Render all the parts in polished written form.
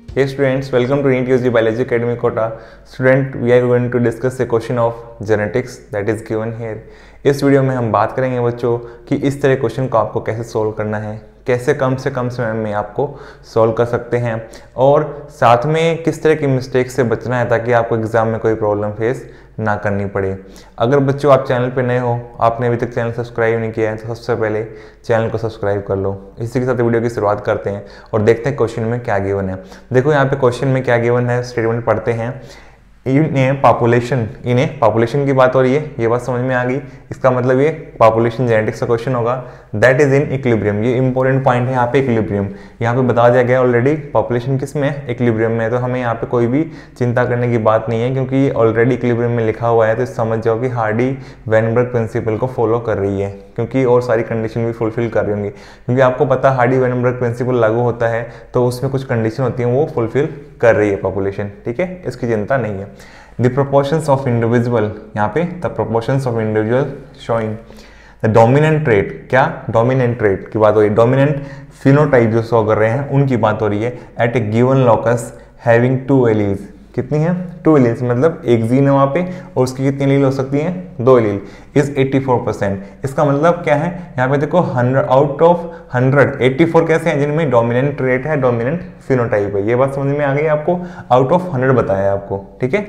Hey students, welcome to NEET UG Biology Academy Kota. Student, we are going to discuss a question of genetics that is given here. इस video में हम बात करेंगे बच्चों कि इस तरह क्वेश्चन को आपको कैसे सोल्व करना है, कैसे कम से कम समय में आपको सोल्व कर सकते हैं और साथ में किस तरह की मिस्टेक से बचना है ताकि आपको एग्जाम में कोई प्रॉब्लम फेस ना करनी पड़े। अगर बच्चों आप चैनल पे नए हो, आपने अभी तक चैनल सब्सक्राइब नहीं किया है तो सबसे पहले चैनल को सब्सक्राइब कर लो। इसी के साथ वीडियो की शुरुआत करते हैं और देखते हैं क्वेश्चन में क्या गिवन है। देखो यहाँ पे क्वेश्चन में क्या गिवन है, स्टेटमेंट पढ़ते हैं। इन्हें पॉपुलेशन की बात हो रही है, ये बात समझ में आ गई। इसका मतलब ये पॉपुलेशन जेनेटिक्स का क्वेश्चन होगा। दैट इज इन इक्विलिब्रियम, ये इंपॉर्टेंट पॉइंट है यहाँ पे। इक्विलिब्रियम यहाँ पे बता दिया गया ऑलरेडी, पॉपुलेशन किस में है, इक्विलिब्रियम में है। तो हमें यहाँ पे कोई भी चिंता करने की बात नहीं है क्योंकि ये ऑलरेडी इक्विलिब्रियम में लिखा हुआ है। तो समझ जाओ कि हार्डी वेनबर्ग प्रिंसिपल को फॉलो कर रही है क्योंकि और सारी कंडीशन भी फुलफिल कर रही होंगी। क्योंकि आपको पता है हार्डी वेनबर्ग प्रिंसिपल लागू होता है तो उसमें कुछ कंडीशन होती है वो फुलफिल कर रही है पॉपुलेशन, ठीक है, इसकी चिंता नहीं है। द प्रोपोर्शंस ऑफ इंडिविजुअल, यहाँ पे the proportions of individual showing the dominant trait, क्या डोमिनेंट ट्रेट की बात हो रही है, डोमिनेंट फिनोटाइप जो शो कर रहे हैं उनकी बात हो रही है। एट ए गिवन लोकस हैविंग 2 एलील्स, कितनी है 2 एलील्स, मतलब एक जीन है वहाँ पे और उसकी कितनी एलील हो सकती हैं 2 एलील, इज 84%। इसका मतलब क्या है, यहाँ पे देखो 100 आउट ऑफ 100 84 कैसे हैं जिनमें डोमिनेंट ट्रेट है, डोमिनेंट फिनोटाइप है। ये बात समझ में आ गई आपको, आउट ऑफ 100 बताया आपको, ठीक है।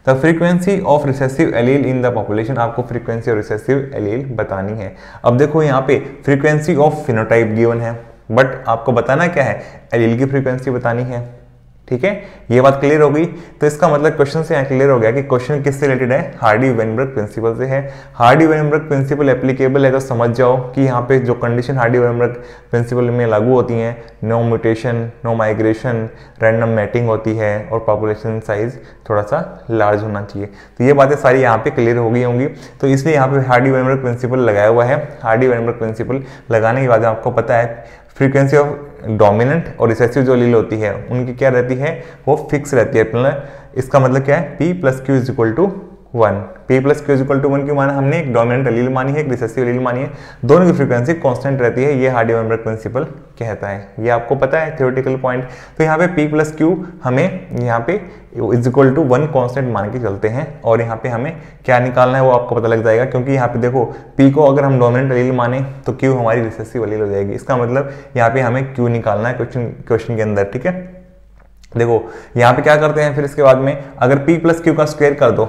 The frequency of recessive allele in the population, आपको फ्रीक्वेंसी ऑफ रिसेसिव एलील बतानी है। अब देखो यहाँ पे फ्रीक्वेंसी ऑफ फिनोटाइप गिवन है बट आपको बताना क्या है, एलील की फ्रीक्वेंसी बतानी है, ठीक है। ये बात क्लियर हो गई। तो इसका मतलब क्वेश्चन से यहाँ क्लियर हो गया कि क्वेश्चन किससे रिलेटेड है, हार्डी वेनबर्ग प्रिंसिपल से है। हार्डी वेनबर्ग प्रिंसिपल एप्लीकेबल है तो समझ जाओ कि यहाँ पे जो कंडीशन हार्डी वेनबर्ग प्रिंसिपल में लागू होती हैं, no mutation, no migration, random mating होती है और पॉपुलेशन साइज थोड़ा सा लार्ज होना चाहिए। तो ये बातें सारी यहाँ पे क्लियर हो गई होंगी। तो इसलिए यहाँ पे हार्डी वेनबर्ग प्रिंसिपल लगाया हुआ है। हार्डी वेनबर्ग प्रिंसिपल लगाने के बाद आपको पता है फ्रीक्वेंसी ऑफ डोमिनेंट और रिसेसिव जो एलील होती है उनकी क्या रहती है, वो फिक्स रहती है। इसका मतलब क्या है, P + Q = 1। P + Q = 1 की माना हमने एक डोमिनेंट एलील मानी है, एक रिसेसिव एलील मानी है, दोनों की फ्रीक्वेंसी कांस्टेंट रहती है। ये हार्डी वेनबर्ग प्रिंसिपल कहता है, ये आपको पता है थ्योरेटिकल पॉइंट। तो यहाँ पे P + Q हमें यहाँ पे = 1 कांस्टेंट मान के चलते हैं और यहाँ पे हमें क्या निकालना है वो आपको पता लग जाएगा। क्योंकि यहाँ पे देखो P को अगर हम डोमिनेंट एलील माने तो Q हमारी रिसेसिव एलील हो जाएगी। इसका मतलब यहाँ पे हमें Q निकालना है क्वेश्चन के अंदर, ठीक है। देखो यहाँ पे क्या करते हैं, फिर इसके बाद में अगर P + Q का स्क्वायर कर दो,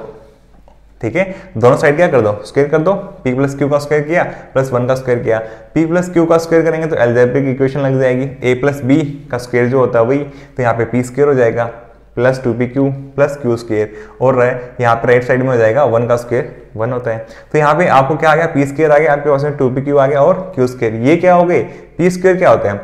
ठीक है, दोनों साइड क्या कर दो, स्क्वायर कर दो। P + Q का स्क्वायर किया +1 का स्क्वायर किया, P + Q का स्क्वायर करेंगे तो अलजेब्रिक इक्वेशन लग जाएगी। A + B का स्क्वायर जो होता है वही, तो यहाँ पे P² हो जाएगा + 2PQ + Q² और यहाँ पे राइट साइड में हो जाएगा 1 का स्क्वायर 1 होता है। तो यहाँ पे आपको क्या आ गया, P² आ गया, आपके पास में 2PQ आ गया और Q²। ये क्या हो गए, P² क्या होता है,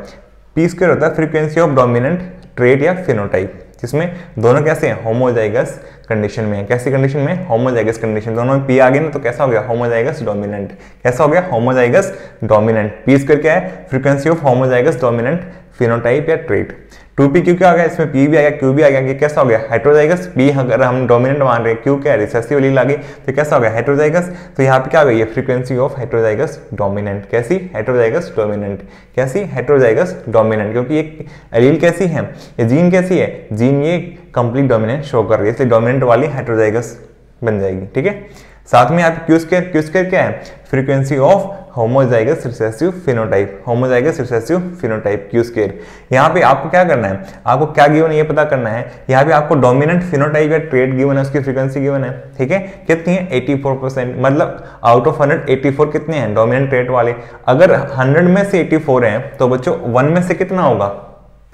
P² होता है फ्रीक्वेंसी ऑफ डोमिनेंट ट्रेट या फिनोटाइप, जिसमें दोनों कैसे हैं, होमोजाइगस कंडीशन में है। कैसी कंडीशन में, होमोजाइगस कंडीशन। दोनों में P आ गए ना तो कैसा हो गया, होमोजाइगस डोमिनेंट। कैसा हो गया, होमोजाइगस डोमिनेंट। P² क्या है, frequency of homozygous dominant phenotype या ट्रेट। 2PQ क्या आ गया, इसमें P भी आ गया, Q भी आ गया, ये कैसा हो गया, हेटेरोजाइगस। P अगर हम डोमिनेंट मान रहे हैं, Q क्या है, रिसेसिव एलील आ गई, तो कैसा हो गया, हेटेरोजाइगस। तो यहाँ पे क्या आ गई, फ्रीक्वेंसी ऑफ हेटेरोजाइगस डोमिनेंट। कैसी, हेटेरोजाइगस डोमिनेंट। कैसी, हेटेरोजाइगस डोमिनेंट, क्योंकि एक एलील कैसी है, ये जीन कैसी है, जीन ये कंप्लीट डोमिनेंट शो कर रही है, इसलिए डोमिनेंट वाली हेटेरोजाइगस बन जाएगी, ठीक है। साथ में यहाँ पे Q² क्या है, frequency of homozygous recessive phenotype, homozygous recessive phenotype Q²। यहाँ पे आपको क्या करना है, आपको क्या गिवन है ये पता करना है। यहाँ पे आपको डोमिनेंट फिनोटाइप या ट्रेट गिवन है, उसकी फ्रीक्वेंसी गिवन है, ठीक है, कितनी है 84%। मतलब आउट ऑफ 100 84 कितने हैं डोमिनेंट ट्रेट वाले। अगर 100 में से 84 हैं तो बच्चों 1 में से कितना होगा,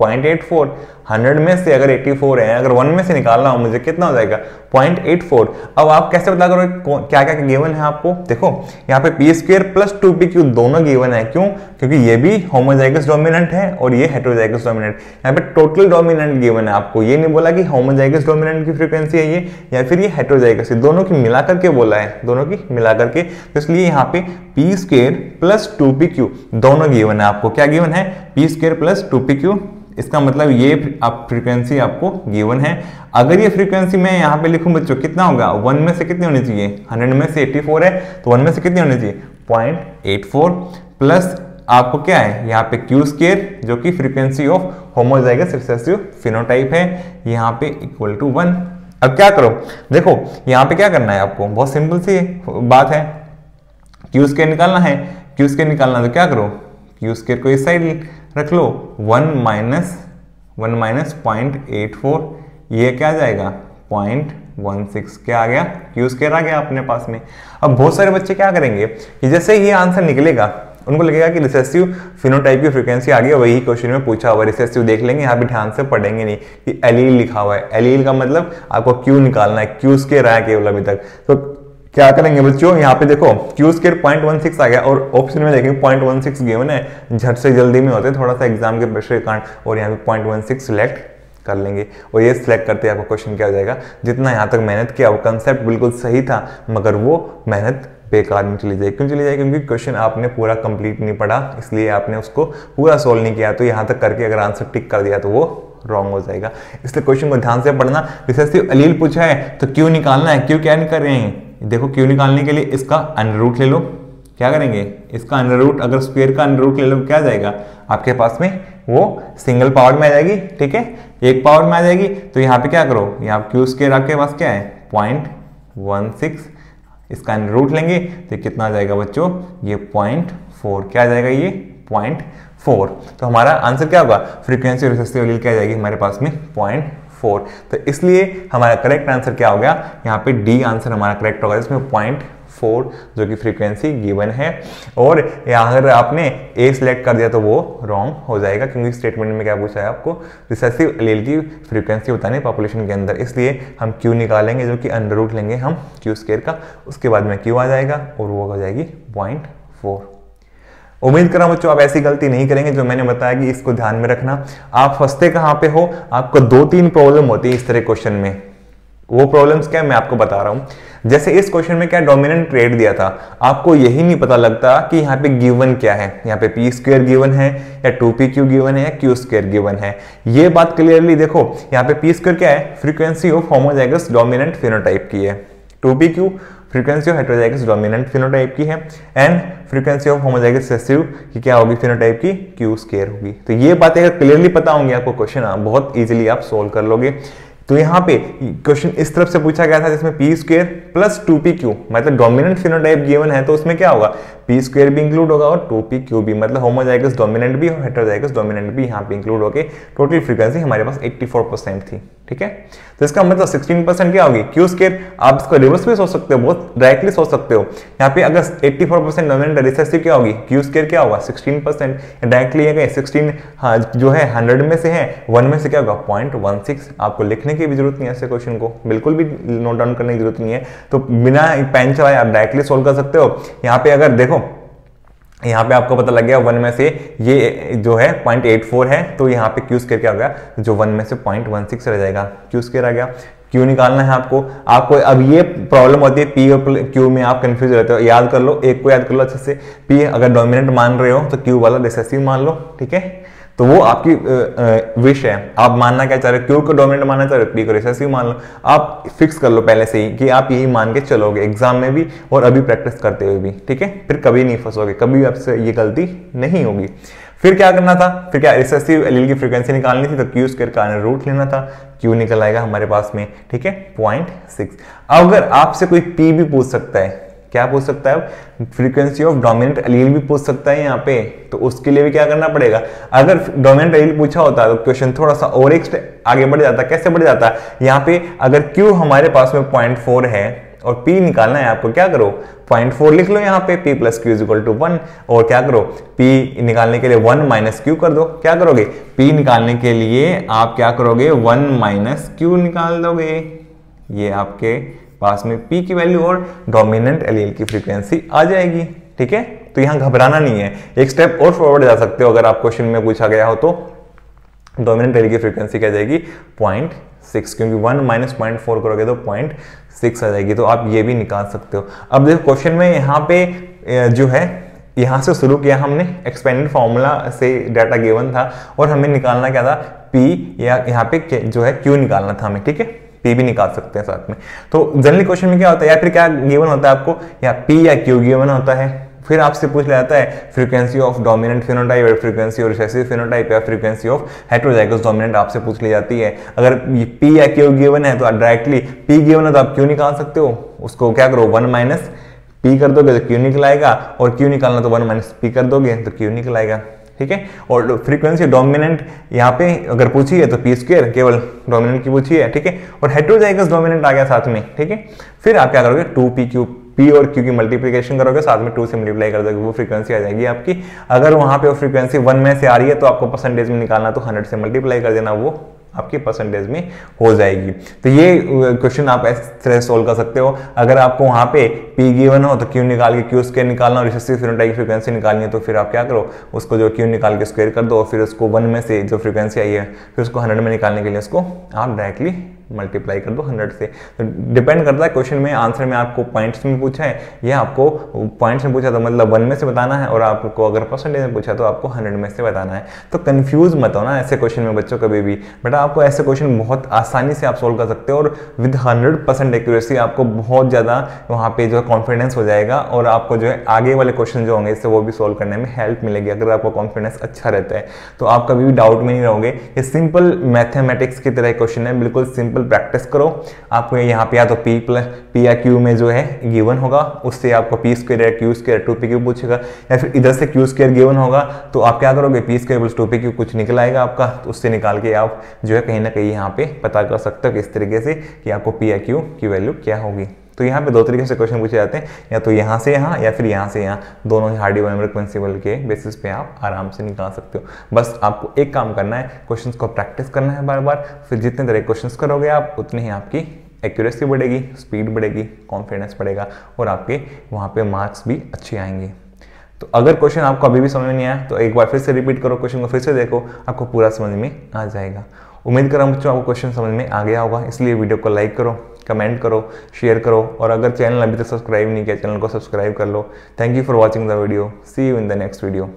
0.84। 100 में से अगर 84 है, अगर 1 में से निकालना हो मुझे, कितना हो जाएगा 0.84। अब आप कैसे पता करोगे क्या क्या गिवन है आपको, देखो यहाँ पे P² + 2PQ दोनों गिवन है। क्यों, क्योंकि ये भी होमोजाइगस डोमिनेंट है और ये हेटेरोजाइगस डोमिनेंट। यहाँ पे टोटल डोमिनेंट गिवन है आपको, ये नहीं बोला कि होमोजाइगस डोमिनेंट की फ्रीक्वेंसी है ये या फिर ये हेटेरोजाइगस, दोनों की मिला करके बोला है, दोनों की मिला करके। तो इसलिए यहाँ पे P² + 2PQ दोनों गिवन है आपको। क्या गिवन है, P² + 2PQ। इसका मतलब ये आप फ्रीक्वेंसी आपको गिवन है। अगर ये फ्रीक्वेंसी मैं यहाँ पे लिखूं बच्चों, कितना होगा, 1 में से कितनी होनी चाहिए, 100 में से 84 है तो 1 में से कितनी होनी चाहिए 0.84 प्लस आपको क्या है यहाँ पे क्यू स्केयर जो कि frequency of homozygous recessive phenotype है, यहाँ पे इक्वल टू 1। अब क्या करो, देखो यहाँ पे क्या करना है आपको, बहुत सिंपल सी बात है, क्यू स्केयर निकालना है। क्यू स्केयर निकालना तो क्या करो, क्यू स्केयर को इस साइड रख लो, 1 माइनस 0.84, ये क्या आ जाएगा 0.16, क्या आ गया, क्यू स्केयर आ गया अपने पास में। अब बहुत सारे बच्चे क्या करेंगे कि जैसे ये आंसर निकलेगा उनको लगेगा कि रिसेसिव फिनोटाइप की फ्रीक्वेंसी आ गई, वही क्वेश्चन में पूछा हुआ, रिसेसिव देख लेंगे, यहाँ भी ध्यान से पढ़ेंगे नहीं कि एलील लिखा हुआ है। एलील का मतलब आपको क्यू निकालना है, क्यू स्केयर आया केवल अभी तक। तो क्या करेंगे बच्चों, यहाँ पे देखो क्यू स्केयर 0.16 आ गया और ऑप्शन में देखेंगे 0.16 गिवन है, झट से जल्दी में होते थोड़ा सा एग्जाम के प्रेशर के कारण, और यहाँ पे 0.16 सिलेक्ट कर लेंगे और ये सिलेक्ट करते आपको क्वेश्चन क्या हो जाएगा, जितना यहाँ तक मेहनत किया वो कंसेप्ट बिल्कुल सही था मगर वो मेहनत बेकार में चली जाएगी। क्यों चली जाएगी, क्योंकि क्वेश्चन आपने पूरा कंप्लीट नहीं पढ़ा, इसलिए आपने उसको पूरा सोल्व नहीं किया। तो यहाँ तक करके अगर आंसर टिक कर दिया तो वो रॉन्ग हो जाएगा, इसलिए क्वेश्चन को ध्यान से पढ़ना। रिसेसिव एलील पूछा है तो क्यों निकालना है, क्यों क्या नहीं कर रहे हैं, देखो क्यों निकालने के लिए इसका अंडर रूट ले लो। क्या करेंगे, इसका अंडर रूट, अगर स्क्वायर का अंडर रूट ले लो क्या आ जाएगा आपके पास में, वो सिंगल पावर में आ जाएगी, ठीक है, एक पावर में आ जाएगी। तो यहाँ पे क्या करो, यहाँ क्यू स्क्वायर आपके पास क्या है 0.16, इसका अंडर रूट लेंगे तो कितना आ जाएगा बच्चों, ये 0.4, क्या आ जाएगा ये 0.4। तो हमारा आंसर क्या होगा, फ्रीक्वेंसी रिसेसिव एलील क्या आ जाएगी हमारे पास में 0.4। तो इसलिए हमारा करेक्ट आंसर क्या हो गया, यहाँ पे डी आंसर हमारा करेक्ट होगा, इसमें 0.4 जो कि फ्रीक्वेंसी गिवन है। और यहाँ अगर आपने ए सिलेक्ट कर दिया तो वो रॉन्ग हो जाएगा, क्योंकि स्टेटमेंट में क्या पूछा है आपको, रिसेसिव एलील की फ्रीक्वेंसी बताने पॉपुलेशन के अंदर। इसलिए हम क्यू निकालेंगे जो कि अंडर रूट लेंगे हम क्यू स्क्वायर का, उसके बाद में क्यू आ जाएगा और वो हो जाएगी 0.4। उम्मीद कर रहा हूं बच्चों आप ऐसी गलती नहीं करेंगे जो मैंने बताया, कि इसको ध्यान में रखना। आप फंसते कहां पे हो, आपको 2-3 प्रॉब्लम होती है इस तरह क्वेश्चन में। वो प्रॉब्लम्स क्या मैं आपको बता रहा हूं। जैसे इस क्वेश्चन में क्या डोमिनेंट रेट दिया था, आपको यही नहीं पता लगता कि यहाँ पे गिवन क्या है, यहाँ पे पी स्क्वायर गिवन है या 2pq गिवन है या क्यू स्क्वायर गिवन है। ये बात क्लियरली देखो, यहाँ पे पी स्क्वायर क्या है, frequency of homozygous dominant phenotype की है, 2pq frequency of heterozygous dominant phenotype की है, and frequency of homozygous recessive की क्या होगी फिनोटाइप की, क्यू स्क्वायर होगी। तो ये बातें अगर क्लियरली पता होंगी आपको, क्वेश्चन बहुत इजीली आप सोल्व कर लोगे। तो यहाँ पे क्वेश्चन इस तरफ से पूछा गया था जिसमें पी स्क्वायर प्लस 2pq मतलब डोमिनेंट फिनोटाइप गिवन है, तो उसमें क्या होगा, पी स्क्वायर भी इंक्लूड होगा और 2pq भी, मतलब होमोजाइगस डोमिनेंट भी और हेटेरोजाइगस डोमिनेंट भी यहाँ पे इंक्लूड होके टोटल फ्रीक्वेंसी हमारे पास 84% थी, ठीक है। तो इसका मतलब 16% क्या होगी, क्यू स्क्वायर। आप इसको रिवर्स भी सोच सकते हो, बहुत डायरेक्टली सोच सकते हो। यहाँ पे अगर 84% डोमिनेंट रिसेसिव क्या होगी, क्यू स्क्वायर क्या होगा 16%, डायरेक्टली ये 16 हाँ जो है 100 में से है, 1 में से क्या होगा 0.16। आपको लिखने की भी जरूरत नहीं है ऐसे क्वेश्चन को, बिल्कुल भी नोट डाउन करने की जरूरत नहीं है, तो बिना पेन चलाए आप डायरेक्टली सोल्व कर सकते हो। यहाँ पे अगर देखो, यहाँ पे आपको पता लग गया 1 में से ये जो है 0.84 है, तो यहाँ पे क्यू स्क्वायर क्या हो गया, जो 1 में से 0.16 रह जाएगा, क्यू स्क्वायर आ गया। क्यू निकालना है आपको अब ये प्रॉब्लम होती है पी और क्यू में आप कंफ्यूज रहते हो, याद कर लो, एक को याद कर लो अच्छे से, पी अगर डोमिनेंट मान रहे हो तो क्यू वाला रिसेसिव मान लो, ठीक है। तो वो आपकी विश है, आप मानना क्या चाह रहे हो, क्यू को डोमिनेंट मानना चाह रहे हो, पी को रिसेसिव मान लो। आप फिक्स कर लो पहले से ही कि आप यही मान के चलोगे एग्जाम में भी और अभी प्रैक्टिस करते हुए भी, ठीक है। फिर कभी नहीं फंसोगे, कभी आपसे ये गलती नहीं होगी। फिर क्या करना था, फिर क्या रिसेसिव एलील की फ्रीक्वेंसी निकालनी थी, तो क्यू स्क्वायर का अंडर रूट लेना था, क्यू निकल आएगा हमारे पास में, ठीक है 0.6। अगर आपसे कोई पी भी पूछ सकता है, क्या पूछ सकता है, फ्रीक्वेंसी ऑफ डोमिनेंट एलील भी पूछ सकता है यहाँ पे, तो उसके लिए भी क्या करना पड़ेगा। अगर डोमिनेंट एलील पूछा होता तो क्वेश्चन थोड़ा सा और एक आगे बढ़ जाता। कैसे बढ़ जाता, यहाँ पे अगर क्यू हमारे पास में 0.4 है और P निकालना है आपको, क्या करो 0.4 लिख लो यहाँ पे, P plus Q is equal to 1, और क्या करो P निकालने के लिए 1 माइनस क्यू कर दो। क्या करोगे, P निकालने के लिए आप क्या करोगे 1 माइनस क्यू निकाल दोगे, ये आपके पास में P की वैल्यू और डोमिनेंट एलील की फ्रीक्वेंसी आ जाएगी, ठीक है। तो यहाँ घबराना नहीं है, एक स्टेप और फॉरवर्ड जा सकते हो। अगर आप क्वेश्चन में पूछा गया हो तो डोमिनेंट एलील की फ्रीक्वेंसी क्या जाएगी 0.6, क्योंकि 1 माइनस 0.4 करोगे तो 0.6 आ जाएगी, तो आप ये भी निकाल सकते हो। अब देखो क्वेश्चन में यहाँ पे जो है, यहाँ से शुरू किया हमने, एक्सपेंडेड फॉर्मूला से डाटा गिवन था और हमें निकालना क्या था, P या यहाँ पे जो है Q निकालना था हमें, ठीक है। P भी निकाल सकते हैं साथ में। तो जनरली क्वेश्चन में क्या होता है, या फिर क्या गिवन होता है आपको, या P या Q गिवन होता है, फिर आपसे पूछ लिया जाता है फ्रीक्वेंसी ऑफ डोमिनेंट फिनोटाइप और फ्रीक्वेंसी ऑफ रिसेसिव फिनोटाइप या फ्रीक्वेंसी ऑफ हेटेरोजाइगस डोमिनेंट आपसे पूछ ली जाती है। अगर P या Q गिवन है तो डायरेक्टली P गिवन है तो आप Q निकाल सकते हो, उसको क्या करो 1 माइनस P कर दोगे तो Q निकल आएगा, और Q निकालना तो 1 माइनस P कर दोगे तो Q निकल आएगा। ठीक है, और फ्रीक्वेंसी डोमिनेंट यहाँ पे अगर पूछी है तो P स्क्वायर केवल डोमिनेंट की पूछी है। ठीक है, और हेटेरोजाइगस डोमिनेंट आ गया साथ में। ठीक है, फिर आप क्या करोगे 2PQ P और Q की मल्टीप्लिकेशन करोगे, साथ में 2 से मल्टीप्लाई कर दोगे, वो फ्रीक्वेंसी आ जाएगी आपकी। अगर वहां पे वो फ्रीक्वेंसी 1 में से आ रही है तो आपको परसेंटेज में निकालना, तो 100 से मल्टीप्लाई कर देना, वो आपकी परसेंटेज में हो जाएगी। तो ये क्वेश्चन आप इस तरह सोल्व कर सकते हो। अगर आपको वहां पे P गिवन हो तो Q निकाल के Q स्क्वायर निकालना, और रिसेसिव फिनोटाइप की फ्रीक्वेंसी निकालनी है तो फिर आप क्या करो, उसको जो Q निकाल के स्क्वायर कर दो, और फिर उसको 1 में से जो फ्रीक्वेंसी आई है फिर उसको 100 में निकालने के लिए उसको आप डायरेक्टली मल्टीप्लाई कर दो 100 से। तो डिपेंड करता है क्वेश्चन में, आंसर में आपको पॉइंट्स में पूछा है या आपको पॉइंट्स में पूछा तो मतलब 1 में से बताना है, और आपको अगर परसेंटेज में पूछा तो आपको 100 में से बताना है। तो कंफ्यूज मत हो ना ऐसे क्वेश्चन में बच्चों कभी भी। बेटा आपको ऐसे क्वेश्चन बहुत आसानी से आप सोल्व कर सकते हो, और विद 100% एक्यूरेसी आपको बहुत ज़्यादा वहाँ पे जो है कॉन्फिडेंस हो जाएगा, और आपको जो है आगे वाले क्वेश्चन जो होंगे इससे वो भी सोल्व करने में हेल्प मिलेगी। अगर आपको कॉन्फिडेंस अच्छा रहता है तो आप कभी भी डाउट में नहीं रहोगे। ये सिंपल मैथमेटिक्स की तरह क्वेश्चन है, बिल्कुल सिंपल। प्रैक्टिस करो। आपको यहाँ पे या तो P या Q में जो है गिवन होगा, उससे आपको P स्क्वायर या Q स्क्वायर 2PQ पूछेगा, या फिर इधर से Q स्क्वायर गिवन होगा तो आप क्या करोगे P स्क्वायर प्लस 2PQ कुछ निकल आएगा आपका, तो उससे निकाल के आप जो है कहीं ना कहीं यहाँ पे पता कर सकते हो किस तरीके से कि आपको P या Q की वैल्यू क्या होगी। तो यहाँ पे 2 तरीके से क्वेश्चन पूछे जाते हैं, या तो यहाँ से यहाँ या फिर यहाँ से यहाँ, दोनों ही हार्डी-वाइनबर्ग प्रिंसिपल के बेसिस पे आप आराम से निकाल सकते हो। बस आपको एक काम करना है, क्वेश्चंस को प्रैक्टिस करना है बार बार। फिर जितने तरह क्वेश्चंस करोगे आप उतनी ही आपकी एक्यूरेसी बढ़ेगी, स्पीड बढ़ेगी, कॉन्फिडेंस बढ़ेगा, और आपके वहाँ पे मार्क्स भी अच्छे आएंगे। तो अगर क्वेश्चन आपको अभी भी समझ में नहीं आया तो एक बार फिर से रिपीट करो, क्वेश्चन को फिर से देखो, आपको पूरा समझ में आ जाएगा। उम्मीद कर रहा हूँ बच्चों आपको क्वेश्चन समझ में आ गया होगा, इसलिए वीडियो को लाइक करो, कमेंट करो, शेयर करो, और अगर चैनल अभी तक सब्सक्राइब नहीं किया चैनल को सब्सक्राइब कर लो। Thank you for watching the video. See you in the next video.